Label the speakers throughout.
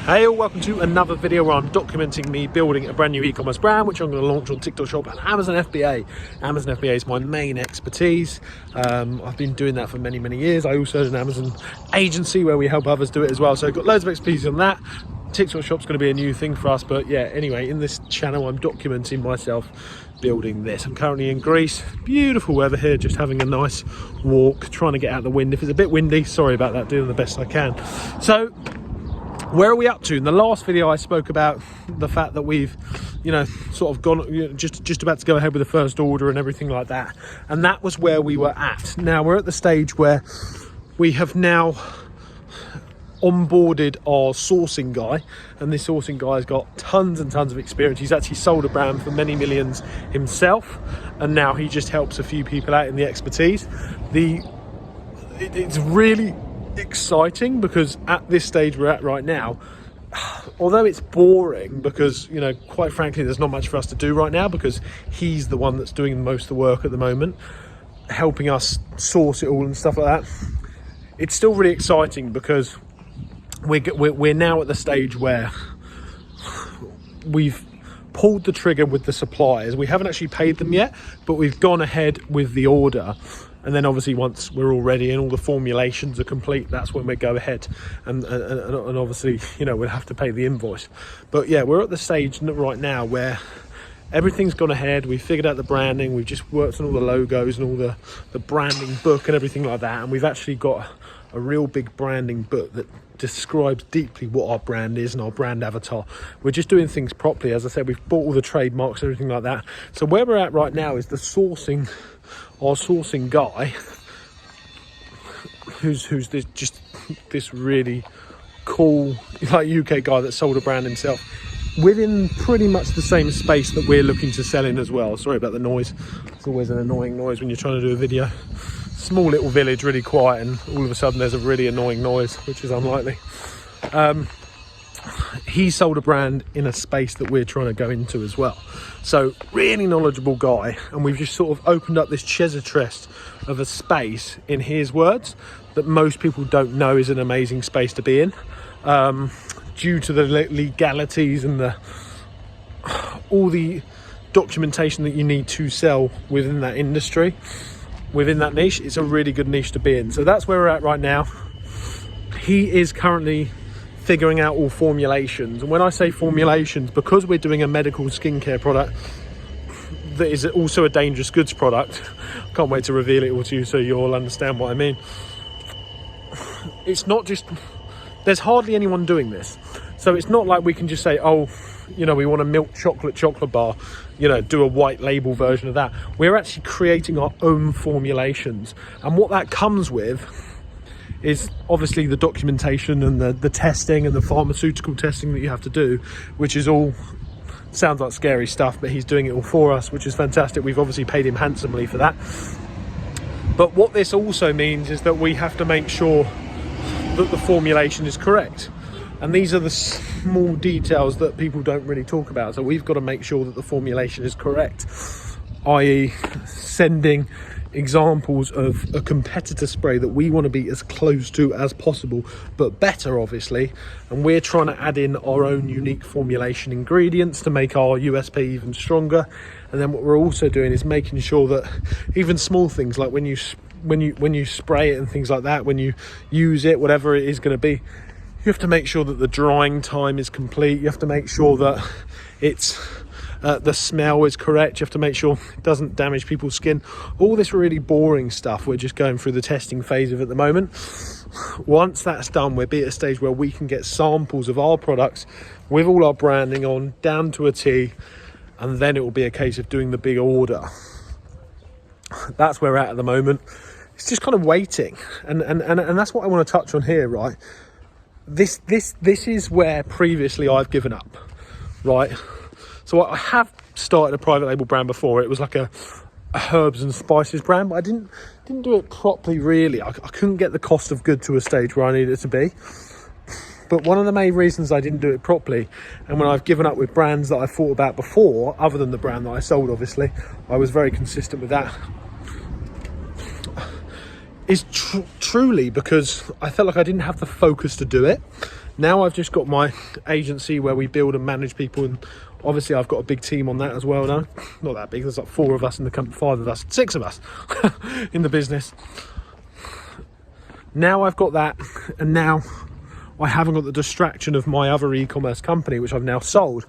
Speaker 1: Hey all, welcome to another video where I'm documenting me building a brand new e-commerce brand, which I'm going to launch on TikTok Shop and Amazon FBA. Amazon FBA is my main expertise. I've been doing that for many years. I also have an Amazon agency where we help others do it as well. So I've got loads of expertise on that. TikTok Shop's going to be a new thing for us, but yeah, anyway, in this channel I'm documenting myself building this. I'm currently in Greece, beautiful weather here, just having a nice walk, trying to get out the wind. If it's a bit windy, sorry about that, doing the best I can. So where are we up to? In the last video I spoke about the fact that we've sort of gone, just about to go ahead with the first order and everything like that, and that was where we were at. Now we're at the stage where we have now onboarded our sourcing guy, and this sourcing guy has got tons and tons of experience. He's actually sold a brand for many millions himself, and now he just helps a few people out in the expertise. It's really exciting because at this stage we're at right now, although it's boring because quite frankly there's not much for us to do right now because he's the one that's doing most of the work at the moment, helping us source it all and stuff like that. It's still really exciting because we're now at the stage where we've pulled the trigger with the suppliers. We haven't actually paid them yet, but we've gone ahead with the order. And then obviously once we're all ready and all the formulations are complete, that's when we go ahead and obviously we'll have to pay the invoice. But yeah, we're at the stage right now where everything's gone ahead. We've figured out the branding, we've just worked on all the logos and all the branding book and everything like that, and we've actually got a real big branding book that describes deeply what our brand is and our brand avatar. We're just doing things properly. As I said, we've bought all the trademarks and everything like that. So where we're at right now is our sourcing guy, who's this really cool UK guy that sold a brand himself within pretty much the same space that we're looking to sell in as well. Sorry about the noise, it's always an annoying noise when you're trying to do a video. Small little village, really quiet, and all of a sudden there's a really annoying noise, which is unlikely. He sold a brand in a space that we're trying to go into as well. So really knowledgeable guy, and we've just sort of opened up this treasure chest of a space, in his words, that most people don't know is an amazing space to be in, due to the legalities and all the documentation that you need to sell within that industry, within that niche. It's a really good niche to be in. So that's where we're at right now. He is currently figuring out all formulations, and when I say formulations, because we're doing a medical skincare product that is also a dangerous goods product, I can't wait to reveal it all to you so you all understand what I mean. It's not just, there's hardly anyone doing this, so it's not like we can just say, oh, we want a milk chocolate bar, do a white label version of that. We're actually creating our own formulations, and what that comes with is obviously the documentation and the testing and the pharmaceutical testing that you have to do, which is all, sounds like scary stuff, but he's doing it all for us, which is fantastic. We've obviously paid him handsomely for that. But what this also means is that we have to make sure that the formulation is correct. And these are the small details that people don't really talk about. So we've got to make sure that the formulation is correct, i.e. sending examples of a competitor spray that we want to be as close to as possible, but better obviously, and we're trying to add in our own unique formulation ingredients to make our USP even stronger. And then what we're also doing is making sure that even small things like when you spray it and things like that, when you use it, whatever it is going to be, you have to make sure that the drying time is complete. You have to make sure that it's the smell is correct. You have to make sure it doesn't damage people's skin. All this really boring stuff we're just going through the testing phase of at the moment. Once that's done, we'll be at a stage where we can get samples of our products with all our branding on, down to a T, and then it will be a case of doing the big order. That's where we're at the moment. It's just kind of waiting, and that's what I want to touch on here, right? This is where previously I've given up, right? So I have started a private label brand before. It was like a herbs and spices brand, but I didn't do it properly really. I couldn't get the cost of good to a stage where I needed it to be. But one of the main reasons I didn't do it properly, and when I've given up with brands that I thought about before, other than the brand that I sold obviously, I was very consistent with that, is truly because I felt like I didn't have the focus to do it. Now I've just got my agency where we build and manage people, and obviously I've got a big team on that as well now. Not that big, there's like 4 of us in the company, 5 of us, 6 of us in the business. Now I've got that, and now I haven't got the distraction of my other e-commerce company, which I've now sold.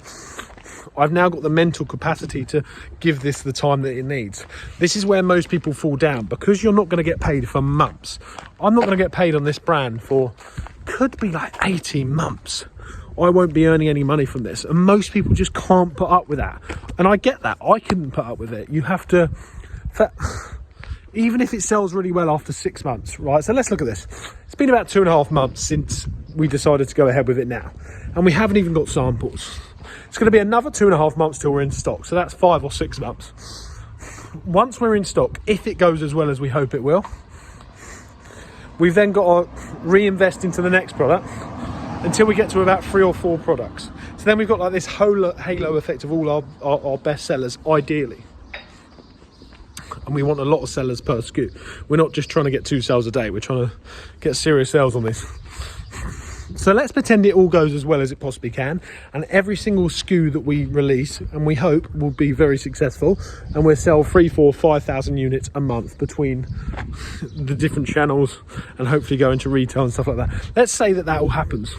Speaker 1: I've now got the mental capacity to give this the time that it needs. This is where most people fall down, because you're not going to get paid for months. I'm not going to get paid on this brand for, could be like 18 months. I won't be earning any money from this. And most people just can't put up with that. And I get that. I couldn't put up with it. You have to, even if it sells really well after 6 months, right? So let's look at this. It's been about 2.5 months since we decided to go ahead with it now. And we haven't even got samples. It's going to be another 2.5 months till we're in stock. So that's 5 or 6 months. Once we're in stock, if it goes as well as we hope it will, we've then got to reinvest into the next product until we get to about 3 or 4 products. So then we've got like this whole halo effect of all our best sellers, ideally. And we want a lot of sellers per SKU. We're not just trying to get 2 sales a day. We're trying to get serious sales on this. So let's pretend it all goes as well as it possibly can, and every single SKU that we release, and we hope will be very successful, and we'll sell 3, 4, 5,000 units a month between the different channels, and hopefully go into retail and stuff like that. Let's say that all happens.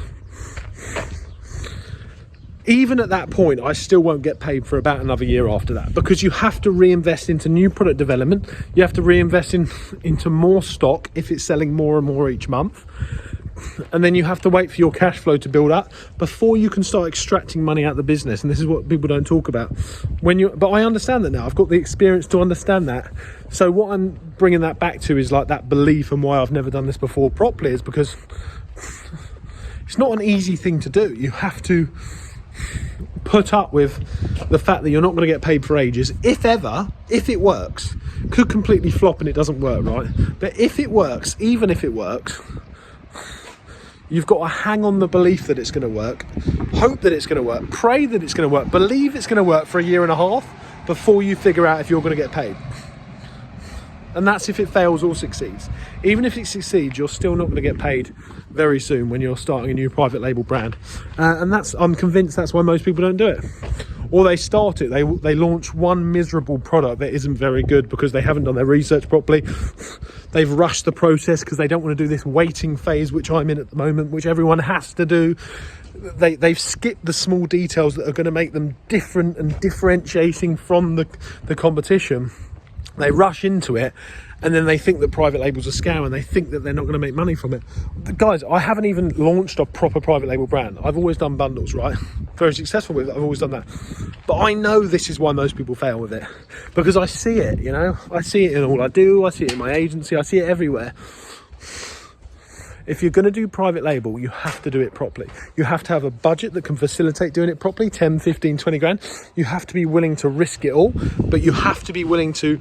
Speaker 1: Even at that point, I still won't get paid for about another year after that, because you have to reinvest into new product development. You have to reinvest into more stock if it's selling more and more each month. And then you have to wait for your cash flow to build up before you can start extracting money out of the business. And this is what people don't talk about. But I understand that now. I've got the experience to understand that. So what I'm bringing that back to is like that belief, and why I've never done this before properly is because it's not an easy thing to do. You have to put up with the fact that you're not going to get paid for ages. If it works, could completely flop and it doesn't work, right? But if it works, even if it works, you've got to hang on the belief that it's going to work, hope that it's going to work, pray that it's going to work, believe it's going to work for 1.5 years before you figure out if you're going to get paid. And that's if it fails or succeeds. Even if it succeeds, you're still not going to get paid very soon when you're starting a new private label brand. And I'm convinced that's why most people don't do it. Or they start it, they launch one miserable product that isn't very good because they haven't done their research properly. They've rushed the process because they don't want to do this waiting phase, which I'm in at the moment, which everyone has to do. They've skipped the small details that are going to make them different and differentiating from the competition. They rush into it, and then they think that private label's a scam, and they think that they're not going to make money from it. Guys, I haven't even launched a proper private label brand. I've always done bundles, right? Very successful with it. I've always done that. But I know this is why most people fail with it, because I see it, you know? I see it in all I do. I see it in my agency. I see it everywhere. If you're going to do private label, you have to do it properly. You have to have a budget that can facilitate doing it properly, 10, 15, 20 grand. You have to be willing to risk it all, but you have to be willing to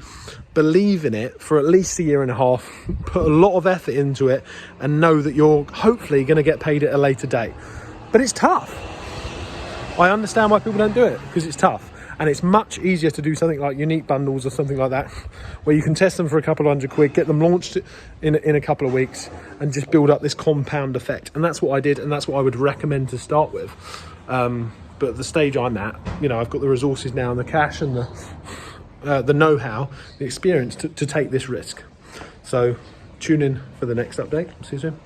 Speaker 1: believe in it for at least 1.5 years, put a lot of effort into it, and know that you're hopefully going to get paid at a later date. But it's tough. I understand why people don't do it, because it's tough. And it's much easier to do something like unique bundles or something like that, where you can test them for a couple of £100, get them launched in a couple of weeks, and just build up this compound effect. And that's what I did, and that's what I would recommend to start with. But at the stage I'm at, you know, I've got the resources now and the cash and the know-how, the experience to take this risk. So tune in for the next update. See you soon.